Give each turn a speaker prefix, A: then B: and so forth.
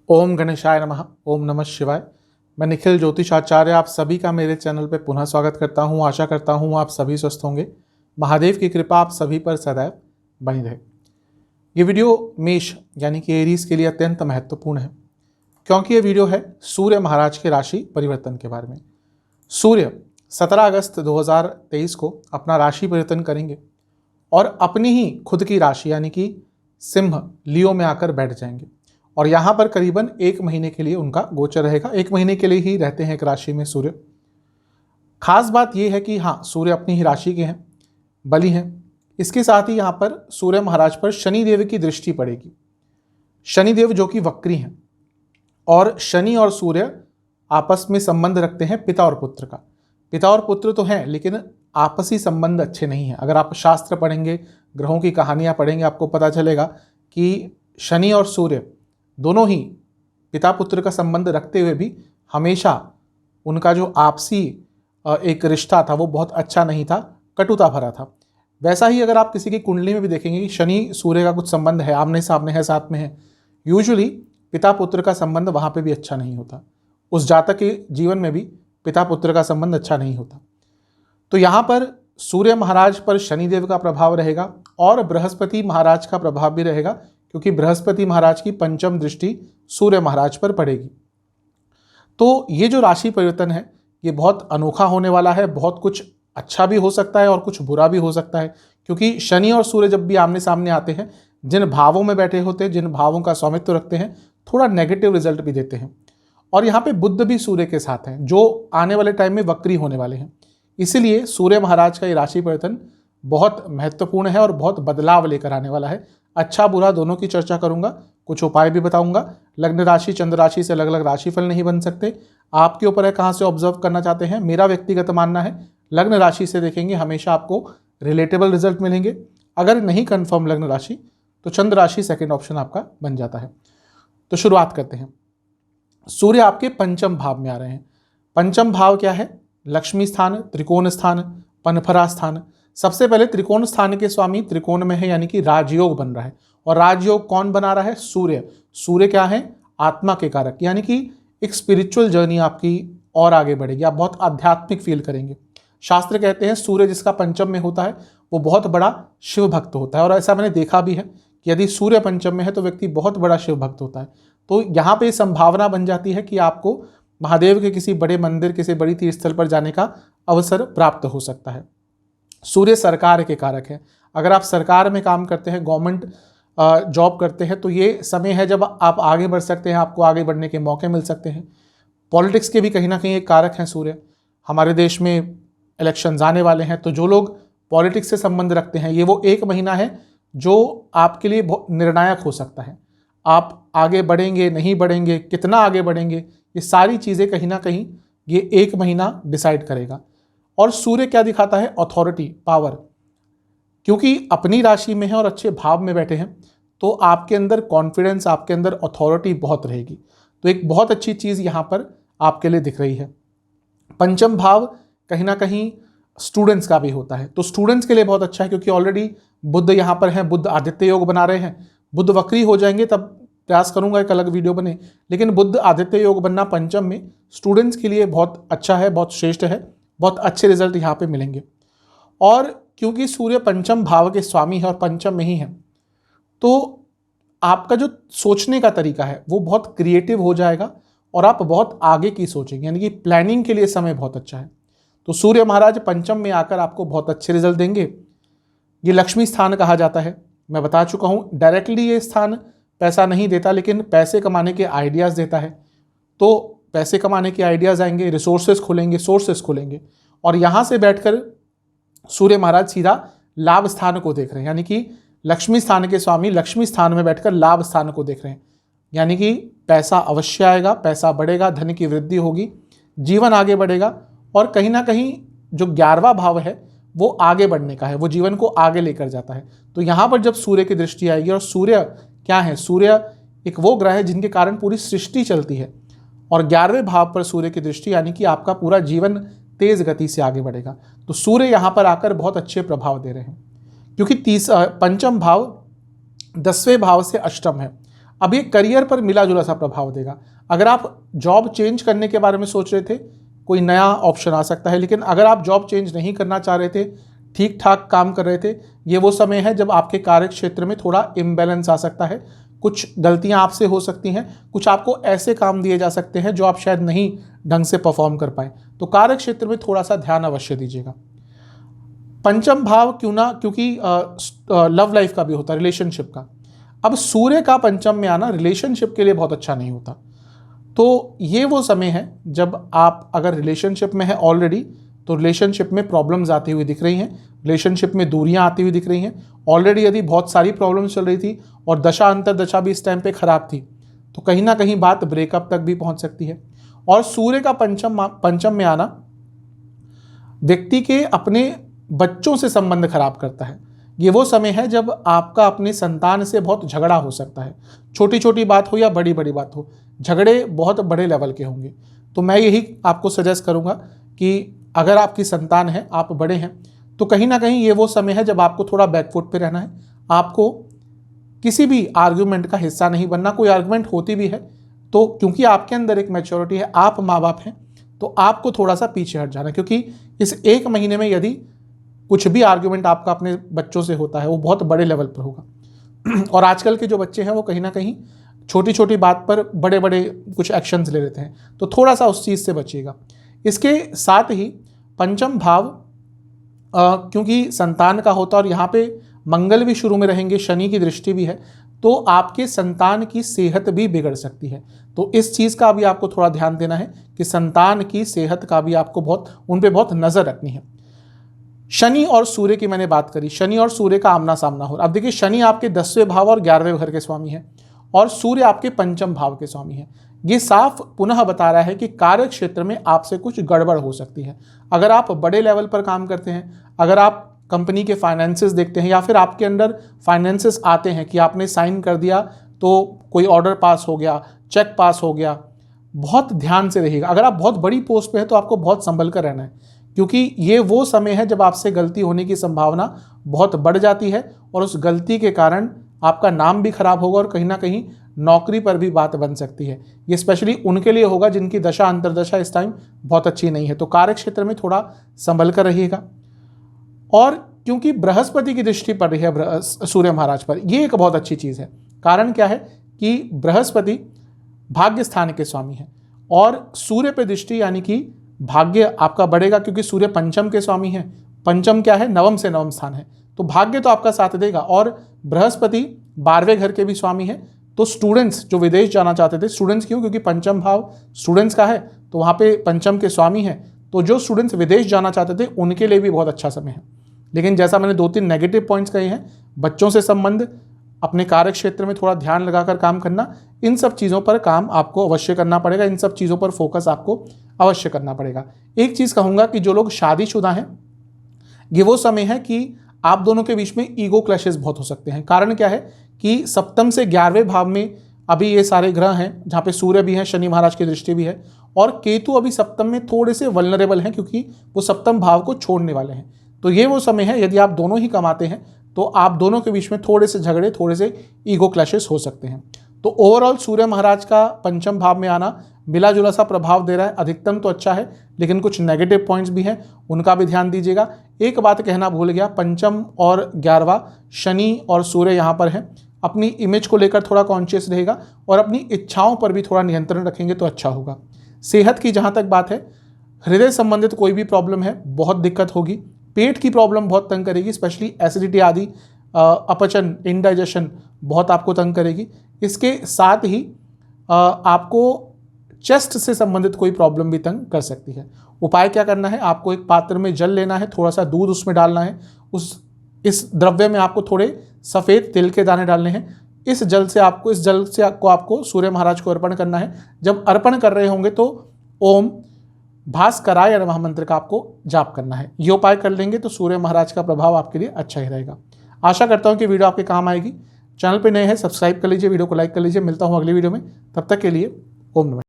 A: ओम गणेशाय नमः। ओम नमः शिवाय। मैं निखिल ज्योतिषाचार्य आप सभी का मेरे चैनल पे पुनः स्वागत करता हूँ। आशा करता हूँ आप सभी स्वस्थ होंगे। महादेव की कृपा आप सभी पर सदैव बनी रहे। ये वीडियो मेष यानी कि एरीज के लिए अत्यंत महत्वपूर्ण है, क्योंकि ये वीडियो है सूर्य महाराज के राशि परिवर्तन के बारे में। सूर्य 17 अगस्त 2023 को अपना राशि परिवर्तन करेंगे और अपनी ही खुद की राशि यानी कि सिंह लियो में आकर बैठ जाएंगे और यहाँ पर करीबन 1 महीने के लिए उनका गोचर रहेगा। 1 महीने के लिए ही रहते हैं एक राशि में सूर्य। खास बात यह है कि हाँ, सूर्य अपनी ही राशि के हैं, बली हैं। इसके साथ ही यहाँ पर सूर्य महाराज पर शनिदेव की दृष्टि पड़ेगी। शनिदेव जो कि वक्री हैं और शनि और सूर्य आपस में संबंध रखते हैं पिता और पुत्र का। पिता और पुत्र तो हैं, लेकिन आपसी संबंध अच्छे नहीं हैं। अगर आप शास्त्र पढ़ेंगे, ग्रहों की कहानियाँ पढ़ेंगे, आपको पता चलेगा कि शनि और सूर्य दोनों ही पिता पुत्र का संबंध रखते हुए भी हमेशा उनका जो आपसी एक रिश्ता था वो बहुत अच्छा नहीं था, कटुता भरा था। वैसा ही अगर आप किसी की कुंडली में भी देखेंगे कि शनि सूर्य का कुछ संबंध है, आमने सामने है, साथ में है, यूजुअली पिता पुत्र का संबंध वहाँ पे भी अच्छा नहीं होता। उस जातक के जीवन में भी पिता पुत्र का संबंध अच्छा नहीं होता। तो यहाँ पर सूर्य महाराज पर शनिदेव का प्रभाव रहेगा और बृहस्पति महाराज का प्रभाव भी रहेगा, क्योंकि बृहस्पति महाराज की पंचम दृष्टि सूर्य महाराज पर पड़ेगी। तो ये जो राशि परिवर्तन है ये बहुत अनोखा होने वाला है। बहुत कुछ अच्छा भी हो सकता है और कुछ बुरा भी हो सकता है, क्योंकि शनि और सूर्य जब भी आमने सामने आते हैं, जिन भावों में बैठे होते हैं, जिन भावों का स्वामित्व रखते हैं, थोड़ा नेगेटिव रिजल्ट भी देते हैं। और यहाँ पे बुध भी सूर्य के साथ हैं, जो आने वाले टाइम में वक्री होने वाले हैं। इसीलिए सूर्य महाराज का ये राशि परिवर्तन बहुत महत्वपूर्ण है और बहुत बदलाव लेकर आने वाला है। अच्छा बुरा दोनों की चर्चा करूंगा, कुछ उपाय भी बताऊंगा। लग्न राशि चंद्र राशि से अलग अलग राशिफल नहीं बन सकते, आपके ऊपर है कहाँ से ऑब्जर्व करना चाहते हैं। मेरा व्यक्तिगत मानना है लग्न राशि से देखेंगे हमेशा आपको रिलेटेबल रिजल्ट मिलेंगे। अगर नहीं कंफर्म लग्न राशि तो चंद्र राशि सेकेंड ऑप्शन आपका बन जाता है। तो शुरुआत करते हैं। सूर्य आपके पंचम भाव में आ रहे हैं। पंचम भाव क्या है? लक्ष्मी स्थान, त्रिकोण स्थान, पनफरा स्थान। सबसे पहले त्रिकोण स्थान के स्वामी त्रिकोण में है, यानी कि राजयोग बन रहा है। और राजयोग कौन बना रहा है? सूर्य। सूर्य क्या है? आत्मा के कारक, यानी कि एक स्पिरिचुअल जर्नी आपकी और आगे बढ़ेगी, आप बहुत आध्यात्मिक फील करेंगे। शास्त्र कहते हैं सूर्य जिसका पंचम में होता है वो बहुत बड़ा शिव भक्त होता है, और ऐसा मैंने देखा भी है कि यदि सूर्य पंचम में है तो व्यक्ति बहुत बड़ा शिव भक्त होता है। तो यहाँ पे संभावना बन जाती है कि आपको महादेव के किसी बड़े मंदिर, किसी बड़ी तीर्थस्थल पर जाने का अवसर प्राप्त हो सकता है। सूर्य सरकार के कारक है। अगर आप सरकार में काम करते हैं, गवर्नमेंट जॉब करते हैं, तो ये समय है जब आप आगे बढ़ सकते हैं, आपको आगे बढ़ने के मौके मिल सकते हैं। पॉलिटिक्स के भी कहीं ना कहीं एक कारक हैं सूर्य। हमारे देश में इलेक्शंस आने वाले हैं, तो जो लोग पॉलिटिक्स से संबंध रखते हैं, ये वो 1 महीना है जो आपके लिए बहुत निर्णायक हो सकता है। आप आगे बढ़ेंगे, नहीं बढ़ेंगे, कितना आगे बढ़ेंगे, ये सारी चीज़ें कहीं ना कहीं ये 1 महीना डिसाइड करेगा। और सूर्य क्या दिखाता है? Authority, power. क्योंकि अपनी राशि में है और अच्छे भाव में बैठे हैं, तो आपके अंदर कॉन्फिडेंस, आपके अंदर अथॉरिटी बहुत रहेगी। तो एक बहुत अच्छी चीज़ यहाँ पर आपके लिए दिख रही है। पंचम भाव कहीं ना कहीं स्टूडेंट्स का भी होता है, तो स्टूडेंट्स के लिए बहुत अच्छा है, क्योंकि ऑलरेडी बुध यहाँ पर हैं, बुध आदित्य योग बना रहे हैं। बुध वक्री हो जाएंगे तब प्रयास करूंगा एक अलग वीडियो बने, लेकिन बुध आदित्य योग बनना पंचम में स्टूडेंट्स के लिए बहुत अच्छा है, बहुत श्रेष्ठ है, बहुत अच्छे रिजल्ट यहाँ पे मिलेंगे। और क्योंकि सूर्य पंचम भाव के स्वामी है और पंचम में ही है, तो आपका जो सोचने का तरीका है वो बहुत क्रिएटिव हो जाएगा और आप बहुत आगे की सोचेंगे, यानी कि प्लानिंग के लिए समय बहुत अच्छा है। तो सूर्य महाराज पंचम में आकर आपको बहुत अच्छे रिजल्ट देंगे। ये लक्ष्मी स्थान कहा जाता है, मैं बता चुका हूँ। डायरेक्टली ये स्थान पैसा नहीं देता, लेकिन पैसे कमाने के आइडियाज़ देता है। तो पैसे कमाने के आइडियाज़ आएंगे, रिसोर्सेज खुलेंगे, सोर्सेज खुलेंगे। और यहाँ से बैठकर सूर्य महाराज सीधा लाभ स्थान को देख रहे हैं, यानी कि लक्ष्मी स्थान के स्वामी लक्ष्मी स्थान में बैठकर लाभ स्थान को देख रहे हैं। यानी कि पैसा अवश्य आएगा, पैसा बढ़ेगा, धन की वृद्धि होगी, जीवन आगे बढ़ेगा। और कहीं ना कहीं जो 11वां भाव है वो आगे बढ़ने का है, वो जीवन को आगे लेकर जाता है। तो यहाँ पर जब सूर्य की दृष्टि आएगी, और सूर्य क्या है? सूर्य एक वो ग्रह है जिनके कारण पूरी सृष्टि चलती है, और 11वें भाव पर सूर्य की दृष्टि, यानी कि आपका पूरा जीवन तेज गति से आगे बढ़ेगा। तो सूर्य यहाँ पर आकर बहुत अच्छे प्रभाव दे रहे हैं, क्योंकि पंचम भाव 10वें भाव से अष्टम है। अब ये करियर पर मिला जुला सा प्रभाव देगा। अगर आप जॉब चेंज करने के बारे में सोच रहे थे, कोई नया ऑप्शन आ सकता है। लेकिन अगर आप जॉब चेंज नहीं करना चाह रहे थे, ठीक ठाक काम कर रहे थे, ये वो समय है जब आपके कार्य क्षेत्र में थोड़ा इम्बैलेंस आ सकता है। कुछ गलतियां आपसे हो सकती हैं, कुछ आपको ऐसे काम दिए जा सकते हैं जो आप शायद नहीं ढंग से परफॉर्म कर पाए। तो कार्य क्षेत्र में थोड़ा सा ध्यान अवश्य दीजिएगा। पंचम भाव क्यों ना, क्योंकि लव लाइफ का भी होता है, रिलेशनशिप का। अब सूर्य का पंचम में आना रिलेशनशिप के लिए बहुत अच्छा नहीं होता। तो ये वो समय है जब आप अगर रिलेशनशिप में है ऑलरेडी, तो रिलेशनशिप में प्रॉब्लम्स आती हुई दिख रही हैं, रिलेशनशिप में दूरियां आती हुई दिख रही हैं। ऑलरेडी यदि बहुत सारी प्रॉब्लम्स चल रही थी और दशा अंतर दशा भी इस टाइम पे खराब थी, तो कहीं ना कहीं बात ब्रेकअप तक भी पहुंच सकती है। और सूर्य का पंचम में आना व्यक्ति के अपने बच्चों से संबंध खराब करता है। ये वो समय है जब आपका अपनी संतान से बहुत झगड़ा हो सकता है। छोटी छोटी बात हो या बड़ी बड़ी बात हो, झगड़े बहुत बड़े लेवल के होंगे। तो मैं यही आपको सजेस्ट करूंगा कि अगर आपकी संतान है, आप बड़े हैं, तो कहीं ना कहीं ये वो समय है जब आपको थोड़ा बैकफुट पे रहना है। आपको किसी भी आर्ग्यूमेंट का हिस्सा नहीं बनना। कोई आर्ग्यूमेंट होती भी है तो क्योंकि आपके अंदर एक मैच्योरिटी है, आप माँ बाप हैं, तो आपको थोड़ा सा पीछे हट जाना है। क्योंकि इस एक महीने में यदि कुछ भी आर्ग्यूमेंट आपका अपने बच्चों से होता है, वो बहुत बड़े लेवल पर होगा। और आजकल के जो बच्चे हैं वो कहीं ना कहीं छोटी छोटी बात पर बड़े बड़े कुछ एक्शंस ले लेते हैं, तो थोड़ा सा उस चीज़ से बचिएगा। इसके साथ ही पंचम भाव क्योंकि संतान का होता है और यहाँ पे मंगल भी शुरू में रहेंगे, शनि की दृष्टि भी है, तो आपके संतान की सेहत भी बिगड़ सकती है। तो इस चीज़ का भी आपको थोड़ा ध्यान देना है कि संतान की सेहत का भी आपको उन पे बहुत नज़र रखनी है। शनि और सूर्य की मैंने बात करी, शनि और सूर्य का आमना सामना हो। अब देखिए, शनि आपके 10वें भाव और 11वें घर के स्वामी हैं और सूर्य आपके पंचम भाव के स्वामी हैं। ये साफ पुनः बता रहा है कि कार्य क्षेत्र में आपसे कुछ गड़बड़ हो सकती है। अगर आप बड़े लेवल पर काम करते हैं, अगर आप कंपनी के फाइनेंसेस देखते हैं या फिर आपके अंदर फाइनेंसेस आते हैं कि आपने साइन कर दिया तो कोई ऑर्डर पास हो गया, चेक पास हो गया, बहुत ध्यान से रहिएगा। अगर आप बहुत बड़ी पोस्ट पे हैं तो आपको बहुत संभल कर रहना है, क्योंकि ये वो समय है जब आपसे गलती होने की संभावना बहुत बढ़ जाती है और उस गलती के कारण आपका नाम भी खराब होगा और कहीं ना कहीं नौकरी पर भी बात बन सकती है। ये स्पेशली उनके लिए होगा जिनकी दशा अंतरदशा इस टाइम बहुत अच्छी नहीं है। तो कार्य क्षेत्र में थोड़ा संभल कर रहिएगा। और क्योंकि बृहस्पति की दृष्टि पड़ रही है सूर्य महाराज पर, ये एक बहुत अच्छी चीज़ है। कारण क्या है कि बृहस्पति भाग्य स्थान के स्वामी है और सूर्य पे दृष्टि, यानी कि भाग्य आपका बढ़ेगा, क्योंकि सूर्य पंचम के स्वामी है। पंचम क्या है? नवम से नवम स्थान है, तो भाग्य तो आपका साथ देगा। और बृहस्पति 12वें घर के भी स्वामी है। तो स्टूडेंट्स जो विदेश जाना चाहते थे, स्टूडेंट्स क्यों? क्योंकि पंचम भाव स्टूडेंट्स का है, तो वहाँ पे पंचम के स्वामी है। तो जो स्टूडेंट्स विदेश जाना चाहते थे उनके लिए भी बहुत अच्छा समय है। लेकिन जैसा मैंने 2-3 नेगेटिव पॉइंट्स कहे हैं, बच्चों से संबंध, अपने कार्य क्षेत्र में थोड़ा ध्यान लगाकर काम करना, इन सब चीज़ों पर काम आपको अवश्य करना पड़ेगा। इन सब चीज़ों पर फोकस आपको अवश्य करना पड़ेगा। एक चीज़ कहूँगा कि जो लोग शादीशुदा हैं, ये वो समय है कि आप दोनों के बीच में ईगो क्लैशेस बहुत हो सकते हैं। कारण क्या है कि सप्तम से 11वें भाव में अभी ये सारे ग्रह हैं, जहाँ पे सूर्य भी है, शनि महाराज की दृष्टि भी है, और केतु अभी सप्तम में थोड़े से वल्नरेबल हैं क्योंकि वो सप्तम भाव को छोड़ने वाले हैं। तो ये वो समय है, यदि आप दोनों ही कमाते हैं तो आप दोनों के बीच में थोड़े से झगड़े, थोड़े से ईगो क्लैशेस हो सकते हैं। तो ओवरऑल सूर्य महाराज का पंचम भाव में आना मिला जुला सा प्रभाव दे रहा है। अधिकतम तो अच्छा है, लेकिन कुछ नेगेटिव पॉइंट्स भी हैं, उनका भी ध्यान दीजिएगा। एक बात कहना भूल गया, पंचम और 11वां शनि और सूर्य यहाँ पर है। अपनी इमेज को लेकर थोड़ा कॉन्शियस रहेगा और अपनी इच्छाओं पर भी थोड़ा नियंत्रण रखेंगे तो अच्छा होगा। सेहत की जहाँ तक बात है, हृदय संबंधित कोई भी प्रॉब्लम है, बहुत दिक्कत होगी। पेट की प्रॉब्लम बहुत तंग करेगी, स्पेशली एसिडिटी आदि, अपचन, इंडाइजेशन बहुत आपको तंग करेगी। इसके साथ ही आपको चेस्ट से संबंधित कोई प्रॉब्लम भी तंग कर सकती है। उपाय क्या करना है? आपको एक पात्र में जल लेना है, थोड़ा सा दूध उसमें डालना है, इस द्रव्य में आपको थोड़े सफ़ेद तिल के दाने डालने हैं। इस जल से आपको सूर्य महाराज को अर्पण करना है। जब अर्पण कर रहे होंगे तो ओम भास्कराय नमः मंत्र का आपको जाप करना है। ये उपाय कर लेंगे तो सूर्य महाराज का प्रभाव आपके लिए अच्छा ही रहेगा। आशा करता हूँ कि वीडियो आपके काम आएगी। चैनल पे नए हैं, सब्सक्राइब कर लीजिए, वीडियो को लाइक कर लीजिए। मिलता हूँ अगली वीडियो में, तब तक के लिए ओम नमः।